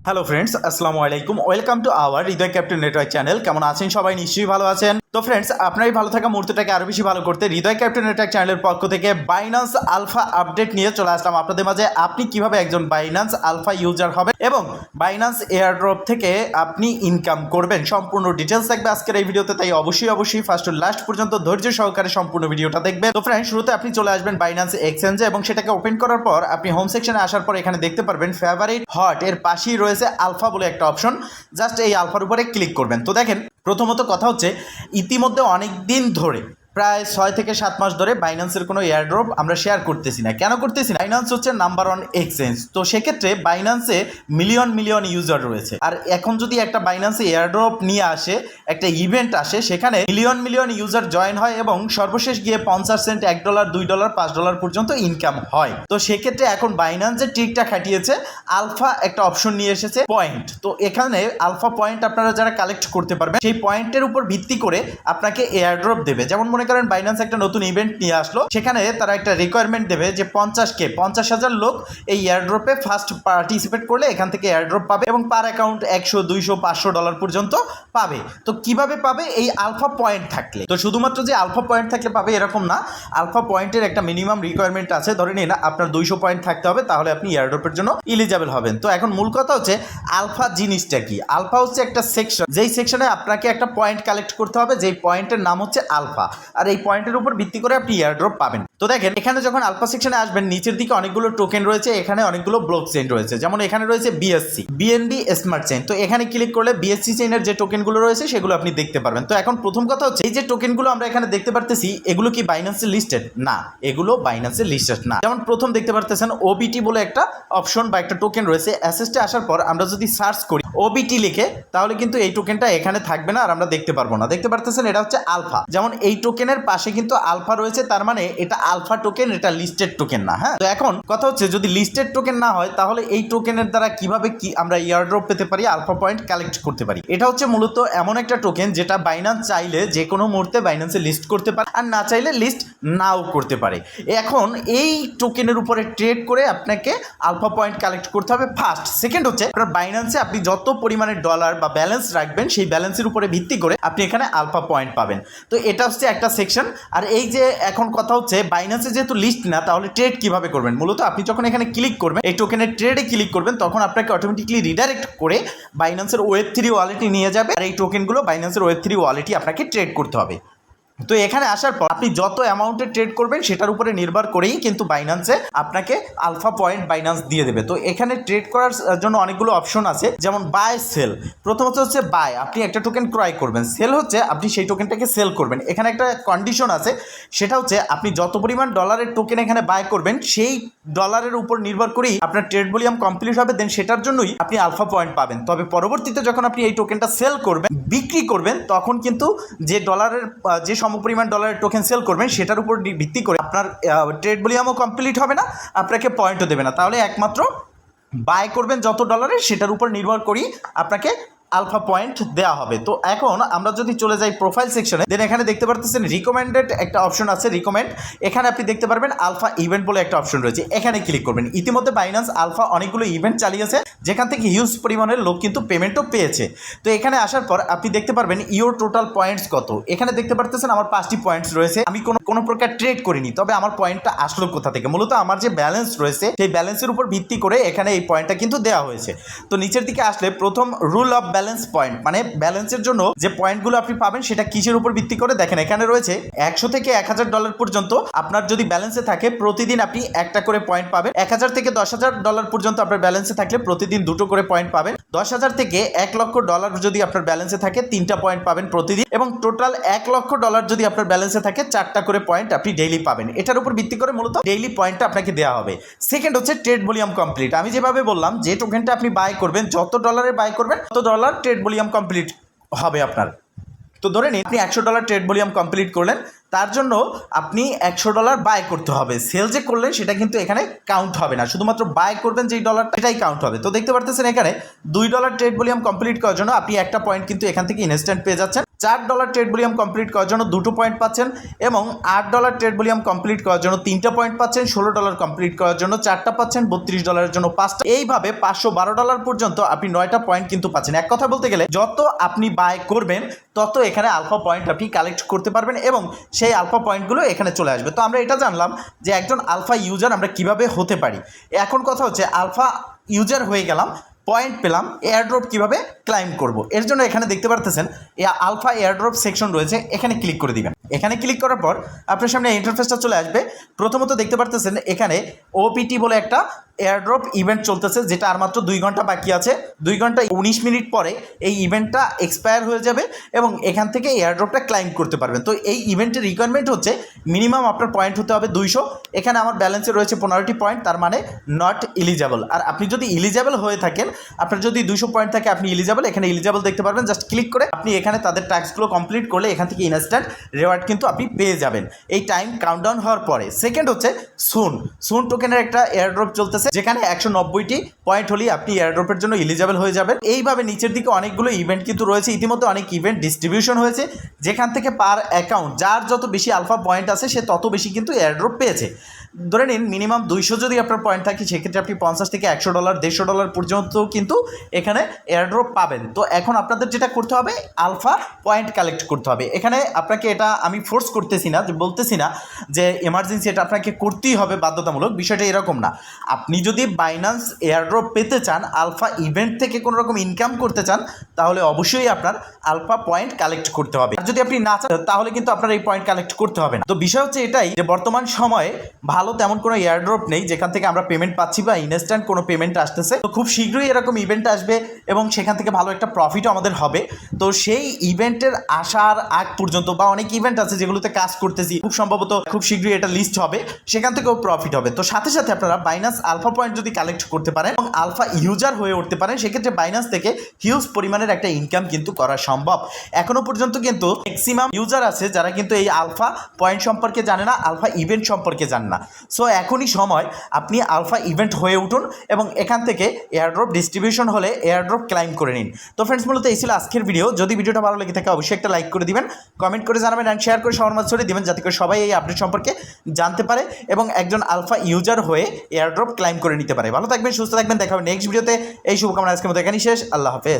Hello friends, আসসালামু আলাইকুম। Welcome to our Hridoy captain network channel. কেমন আছেন সবাই? নিশ্চয়ই ভালো আছেন। তো ফ্রেন্ডস, আপনার এই ভালো থাকা মুহূর্তটাকে আরও বেশি ভালো করতে হৃদয় ক্যাপ্টেন নেটওয়ার্ক চ্যানেলের পক্ষ থেকে বাইন্যান্স আলফা আপডেট নিয়ে চলে আসলাম আপনাদের মাঝে। আপনি কিভাবে একজন বাইন্যান্স আলফা ইউজার হবেন এবং বাইন্যান্স এয়ারড্রপ থেকে আপনি ইনকাম করবেন, সম্পূর্ণ ডিটেলস থাকবে আজকের এই ভিডিওতে। তাই অবশ্যই ফার্স্ট টু লাস্ট পর্যন্ত ধৈর্য সহকারে সম্পূর্ণ ভিডিওটা দেখবেন। তো ফ্রেন্ডস, শুরুতে আপনি চলে আসবেন বাইন্যান্স এক্সচেঞ্জে এবং সেটাকে ওপেন করার পর আপনি হোম সেকশনে আসার পর এখানে দেখতে পারবেন ফেভারিট হট এর পাশেই রয়েছে আলফা বলে একটা অপশন। জাস্ট এই আলফার উপরে ক্লিক করবেন। তো দেখেন, প্রথমত কথা হচ্ছে ইতিমধ্যে অনেক দিন ধরে প্রায় 6 থেকে 7 মাস ধরে বাইন্যান্সের কোনো এয়ারড্রপ আমরা শেয়ার করতেছি না। কেন করতেছি না? বাইন্যান্স হচ্ছে নাম্বার 1 এক্সচেঞ্জ। তো সেক্ষেত্রে বাইন্যান্সে মিলিয়ন ইউজার রয়েছে। আর এখন যদি একটা বাইন্যান্সে এয়ারড্রপ নিয়ে আসে, একটা ইভেন্ট আসে, সেখানে মিলিয়ন ইউজার জয়েন হয় এবং সর্বশেষ গিয়ে 50 সেন্ট, $1, $2, $5 পর্যন্ত ইনকাম হয়। তো সেক্ষেত্রে এখন বাইন্যান্স যে ট্রিকটা খাটিয়েছে, আলফা একটা অপশন নিয়ে এসেছে পয়েন্ট। তো এখানে আলফা পয়েন্ট আপনারা যারা কালেক্ট করতে পারবেন, সেই পয়েন্টের উপর ভিত্তি করে আপনাকে এয়ারড্রপ দেবে। যেমন মনে করেন বাইন্যান্স একটা নতুন ইভেন্ট নিয়ে আসলো, সেখানে তারা একটা রিকোয়ারমেন্ট দেবে যে 50,000 লোক এই এয়ারড্রপে ফার্স্ট পার্টিসিপেট করলে এখান থেকে এয়ারড্রপ পাবে এবং পার অ্যাকাউন্ট $100, $200, $500 পর্যন্ত পাবে। তো কিভাবে পাবে? এই আলফা পয়েন্ট থাকলে। তো শুধুমাত্র যে আলফা পয়েন্ট থাকলে পাবে এরকম না, আলফা পয়েন্টের একটা মিনিমাম রিকোয়ারমেন্ট আছে। ধরে নিন আপনার 200 পয়েন্ট থাকতে হবে, তাহলে আপনি এয়ারড্রপের জন্য এলিজিবল হবেন। তো এখন মূল কথা হচ্ছে আলফা জিনিসটা কি? আলফা হচ্ছে একটা সেকশন, যেই সেকশনে আপনাকে একটা পয়েন্ট কালেক্ট করতে হবে, যেই পয়েন্টের নাম হচ্ছে আলফা। আর এই পয়েন্টের উপর ভিত্তি করে আপনি এয়ারড্রপ পাবেন। তো দেখেন, এখানে যখন আলফা সেকশনে আসবেন, নিচের দিকে অনেকগুলো টোকেন রয়েছে, এখানে অনেকগুলো ব্লক চেইন রয়েছে। যেমন এখানে রয়েছে বিএসসি, বিএনবি স্মার্ট চেইন। তো এখানে ক্লিক করলে বিএসসি চেইনের যে টোকেনগুলো রয়েছে সেগুলো আপনি দেখতে পারবেন। তো এখন প্রথম কথা হচ্ছে, এই যে টোকেনগুলো আমরা এখানে দেখতে পারতেছি, এগুলো কি বাইন্যান্সে লিস্টেড? না, এগুলো বাইন্যান্সে লিস্টেড না। যেমন প্রথম দেখতে পারতেছেন ওবিটি বলে একটা অপশন বা একটা টোকেন রয়েছে। অ্যাসেস্টে আসার পর আমরা যদি সার্চ করি ওবিটি লিখে, তাহলে কিন্তু এই টোকেনটা এখানে থাকবে না আর আমরা দেখতে পারবো না। দেখতে পারতেছেন এটা হচ্ছে আলফা। যেমন এই টোকেনের পাশে কিন্তু আলফা রয়েছে, তার মানে এটা আলফা টোকেন, এটা লিস্টেড টোকেন না। হ্যাঁ, তো এখন কথা হচ্ছে যদি লিস্টেড টোকেন না হয়, তাহলে এই টোকেনের দ্বারা কিভাবে আমরা এয়ারড্রপ পেতে পারি, আলফা পয়েন্ট কালেক্ট করতে পারি? এটা হচ্ছে মূলত এমন একটা টোকেন যেটা বাইন্যান্স চাইলে যে কোনো মুহূর্তে বাইন্যান্সে লিস্ট করতে পারে আর না চাইলে লিস্ট নাও করতে পারে। এখন এই টোকেনের উপরে ট্রেড করে আপনাকে আলফা পয়েন্ট কালেক্ট করতে হবে ফার্স্ট। সেকেন্ড হচ্ছে আপনার বাইন্যান্সে আপনি যত পরিমাণে ডলার বা ব্যালেন্স রাখবেন, সেই ব্যালেন্সের উপরে ভিত্তি করে আপনি এখানে আলফা পয়েন্ট পাবেন। তো এটা হচ্ছে একটা সেকশন। আর এই যে এখন কথা হচ্ছে বাইন্যান্সে যেহেতু লিস্ট না, তাহলে ট্রেড কিভাবে করবেন? মূলত আপনি যখন এখানে ক্লিক করবেন, এই টোকেনের ট্রেডে ক্লিক করবেন, তখন আপনাকে অটোমেটিকলি রিডাইরেক্ট করে বাইন্যান্সের Web3 ওয়ালেটে নিয়ে যাবে। আর এই টোকেনগুলো বাইন্যান্সের Web3 ওয়ালেটই আপনাকে ট্রেড করতে হবে। তো এখানে আসার পর আপনি যত অ্যামাউন্টে ট্রেড করবেন সেটার উপরে নির্ভর করেই কিন্তু বাইন্যান্সে আপনাকে আলফা পয়েন্ট বাইন্যান্স দিয়ে দেবে। তো এখানে ট্রেড করার জন্য অনেকগুলো অপশন আছে, যেমন বাই সেল। প্রথমত হচ্ছে বাই, আপনি একটা টোকেন ক্রয় করবেন। সেল হচ্ছে আপনি সেই টোকেনটাকে সেল করবেন। এখানে একটা কন্ডিশন আছে, সেটা হচ্ছে আপনি যত পরিমাণ ডলারের টোকেন এখানে বাই করবেন, সেই ডলারের উপর নির্ভর করেই আপনার ট্রেড ভলিউম কমপ্লিট হবে, দেন সেটার জন্যই আপনি আলফা পয়েন্ট পাবেন। তবে পরবর্তীতে যখন আপনি এই টোকেনটা সেল করবেন, বিক্রি করবেন, তখন কিন্তু যে ডলারের যে সমপরিমাণ ডলারের টোকেন সেল করবেন, সেটার উপর ভিত্তি করে আপনার ট্রেড ভলিউমও কমপ্লিট হবে না, আপনাকে পয়েন্টও দেবে না। তাহলে একমাত্র বাই করবেন যত ডলারের, সেটার উপর নির্ভর করেই আপনাকে আলফা পয়েন্ট দেওয়া হবে। তো এখন আমরা যদি চলে যাই প্রোফাইল সেকশনে, দেন এখানে দেখতে পারতেছেন রিকমেন্ডেড একটা অপশন আছে, রিকমেন্ড। এখানে আপনি দেখতে পারবেন আলফা ইভেন্ট বলে একটা অপশন রয়েছে, এখানে ক্লিক করবেন। ইতিমধ্যে বাইন্যান্স আলফা অনেকগুলো ইভেন্ট চালিয়েছে, যেখান থেকে হিউজ পরিমাণের লোক কিন্তু পেমেন্টও পেয়েছে। তো এখানে আসার পর আপনি দেখতে পারবেন ইওর টোটাল পয়েন্টস কত। এখানে দেখতে পারতেছেন আমার 5টি পয়েন্টস রয়েছে। আমি কোনো প্রকার ট্রেড করিনি, তবে আমার পয়েন্টটা আসলো কোথা থেকে? মূলত আমার যে ব্যালেন্স রয়েছে, সেই ব্যালেন্সের উপর ভিত্তি করে এখানে এই পয়েন্টটা কিন্তু দেওয়া হয়েছে। তো নিচের দিকে আসলে প্রথম রুল অফ ব্যালেন্স পয়েন্ট, মানে ব্যালেন্সের জন্য যে পয়েন্টগুলো আপনি পাবেন সেটা কিসের উপর ভিত্তি করে? দেখেন এখানে রয়েছে 100 থেকে $1000 পর্যন্ত আপনার যদি ব্যালেন্সে থাকে, প্রতিদিন আপনি একটা করে পয়েন্ট পাবেন। 1000 থেকে $10,000 পর্যন্ত আপনার ব্যালেন্সে থাকলে প্রতিদিন 2টো করে পয়েন্ট পাবেন। 10,000 থেকে $1,00,000 যদি আপনার ব্যালেন্সে থাকে, 3টা পয়েন্ট পাবেন প্রতিদিন। এবং টোটাল $1,00,000 যদি আপনার ব্যালেন্সে থাকে, 4টা করে পয়েন্ট আপনি ডেইলি পাবেন। এটার উপর ভিত্তি করে মূলত ডেইলি পয়েন্টটা আপনাকে দেওয়া হবে। সেকেন্ড হচ্ছে ট্রেড ভলিউম কমপ্লিট। আমি যেভাবে বললাম, যে টোকেনটা আপনি বাই করবেন, যত ডলারে বাই করবেন তত ডলার ট্রেড ভলিউম কমপ্লিট হবে আপনার। তো ধরে নিন আপনি $100 ট্রেড ভলিউম কমপ্লিট করলেন, তার জন্য আপনি $100 বাই করতে হবে। সেল যে করলেন সেটা কিন্তু এখানে কাউন্ট হবে না, শুধুমাত্র বাই করবেন যেই ডলার, সেটাই কাউন্ট হবে। তো দেখতে পারতেছেন এখানে $2 ট্রেড ভলিউম কমপ্লিট করার জন্য আপনি একটা পয়েন্ট কিন্তু এখান থেকে ইনস্ট্যান্ট পেয়ে যাচ্ছেন। $4 ট্রেড ভলিউম কমপ্লিট করার জন্য 2টো পয়েন্ট পাচ্ছেন এবং $8 ট্রেড ভলিউম কমপ্লিট করার জন্য 3টা পয়েন্ট পাচ্ছেন, $16 কমপ্লিট করার জন্য 4টা পাচ্ছেন, $32 জন্য 5টা, এইভাবে $512 পর্যন্ত আপনি 9টা পয়েন্ট কিন্তু পাচ্ছেন। এক কথা বলতে গেলে যত আপনি বাই করবেন তত এখানে আলফা পয়েন্ট আপনি কালেক্ট করতে পারবেন এবং সেই আলফা পয়েন্টগুলো এখানে চলে আসবে। তো আমরা এটা জানলাম যে একজন আলফা ইউজার আমরা কিভাবে হতে পারি। এখন কথা হচ্ছে আলফা ইউজার হয়ে গেলাম, পয়েন্ট পেলাম, এয়ারড্রপ কিভাবে ক্লাইম করব। এর জন্য এখানে দেখতে পারতেছেন আলফা এয়ারড্রপ সেকশন রয়েছে, এখানে ক্লিক করে দিবেন। এখানে ক্লিক করার পর আপনার সামনে ইন্টারফেসটা চলে আসবে। প্রথমত দেখতে পারতেছেন এখানে ওপিটি বলে একটা এয়ারড্রপ ইভেন্ট চলতেছে, যেটা আর মাত্র 2 ঘন্টা বাকি আছে। 2 ঘন্টা 19 মিনিট পরে এই ইভেন্টটা এক্সপায়ার হয়ে যাবে এবং এখান থেকে এয়ারড্রপটা ক্লাইম করতে পারবেন। তো এই ইভেন্টের রিকোয়ারমেন্ট হচ্ছে মিনিমাম আপনার পয়েন্ট হতে হবে 200। এখানে আমার ব্যালেন্সে রয়েছে 15টি পয়েন্ট, তার মানে নট ইলিজেবল। আর আপনি যদি ইলিজেবল হয়ে থাকেন, আপনার যদি 200 পয়েন্ট থাকে, আপনি ইলিজেবল, এখানে ইলিজেবল দেখতে পারবেন। জাস্ট ক্লিক করে আপনি এখানে তাদের টাস্কগুলো কমপ্লিট করলে এখান থেকে ইনস্ট্যান্ট রেওয়ার্ড কিন্তু আপনি পেয়ে যাবেন এই টাইম কাউন্টডাউন হওয়ার পরে। সেকেন্ড হচ্ছে সুন টোকেনের একটা এয়ারড্রপ চলতেছে, যেখানে 190টি পয়েন্ট হলেই আপনি এয়ারড্রপের জন্য ইলিজেবল হয়ে যাবেন। এইভাবে নিচের দিকে অনেকগুলো ইভেন্ট কিন্তু রয়েছে, ইতিমধ্যে অনেক ইভেন্ট ডিস্ট্রিবিউশন হয়েছে, যেখান থেকে পার অ্যাকাউন্ট যার যত বেশি আলফা পয়েন্ট আছে সে তত বেশি কিন্তু এয়ারড্রপ পেয়েছে। ধরে নিন মিনিমাম 200 যদি আপনার পয়েন্ট থাকে, সেক্ষেত্রে আপনি $50 থেকে $100, $150 পর্যন্ত কিন্তু এখানে এয়ারড্রপ পাবেন। তো এখন আপনাদের যেটা করতে হবে, আলফা পয়েন্ট কালেক্ট করতে হবে। এখানে আপনাকে এটা আমি ফোর্স করতেছি না, যে বলতেছি না যে এমার্জেন্সি এটা আপনাকে করতেই হবে বাধ্যতামূলক, বিষয়টা এরকম না। আপনি যদি বাইন্যান্স এয়ারড্রপ পেতে চান, আলফা ইভেন্ট থেকে কোনো রকম ইনকাম করতে চান, তাহলে অবশ্যই আপনার আলফা পয়েন্ট কালেক্ট করতে হবে। আর যদি আপনি না চান, তাহলে কিন্তু আপনার এই পয়েন্ট কালেক্ট করতে হবে না। তো বিষয় হচ্ছে এটাই যে বর্তমান সময়ে ভালো তেমন কোনো এয়ারড্রপ নেই যেখান থেকে আমরা পেমেন্ট পাচ্ছি বা ইনস্ট্যান্ট কোনো পেমেন্ট আসতেছে। তো খুব শীঘ্রই এরকম ইভেন্ট আসবে এবং সেখান থেকে ভালো একটা প্রফিটও আমাদের হবে। তো সেই ইভেন্টের আসার আগ পর্যন্ত, বা অনেক ইভেন্ট আছে যেগুলোতে কাজ করতেছি, খুব সম্ভবত খুব শীঘ্রই এটা লিস্ট হবে, সেখান থেকেও প্রফিট হবে। তো সাথে সাথে আপনারা বাইন্যান্স আলফা পয়েন্ট যদি কালেক্ট করতে পারেন এবং আলফা ইউজার হয়ে উঠতে পারেন, সেক্ষেত্রে বাইন্যান্স থেকে হিউজ পরিমাণের একটা ইনকাম কিন্তু করা সম্ভব। এখনো পর্যন্ত কিন্তু ম্যাক্সিমাম ইউজার আছে যারা কিন্তু এই আলফা পয়েন্ট সম্পর্কে জানে না, আলফা ইভেন্ট সম্পর্কে জানে না। সো এখনই সময় আপনি আলফা ইভেন্ট হয়ে উঠুন এবং এখান থেকে এয়ারড্রপ ডিস্ট্রিবিউশন হলে এয়ারড্রপ ক্লাইম করে নিন। তো ফ্রেন্ডস, মূলত এই ছিল আজকের ভিডিও। যদি ভিডিওটা ভালো লেগে থাকে অবশ্যই একটা লাইক করে দিবেন, কমেন্ট করে জানাবেন অ্যান্ড শেয়ার করে সবার মাঝে ছড়িয়ে দিবেন, যাতে করে সবাই এই আপডেট সম্পর্কে জানতে পারে এবং একজন আলফা ইউজার হয়ে এয়ারড্রপ ক্লাইম করে নিতে পারে। ভালো থাকবেন, সুস্থ থাকবেন, দেখা হবে নেক্সট ভিডিওতে। এই শুভকামনা আজকের মতো এখানেই শেষ। আল্লাহ হাফেজ।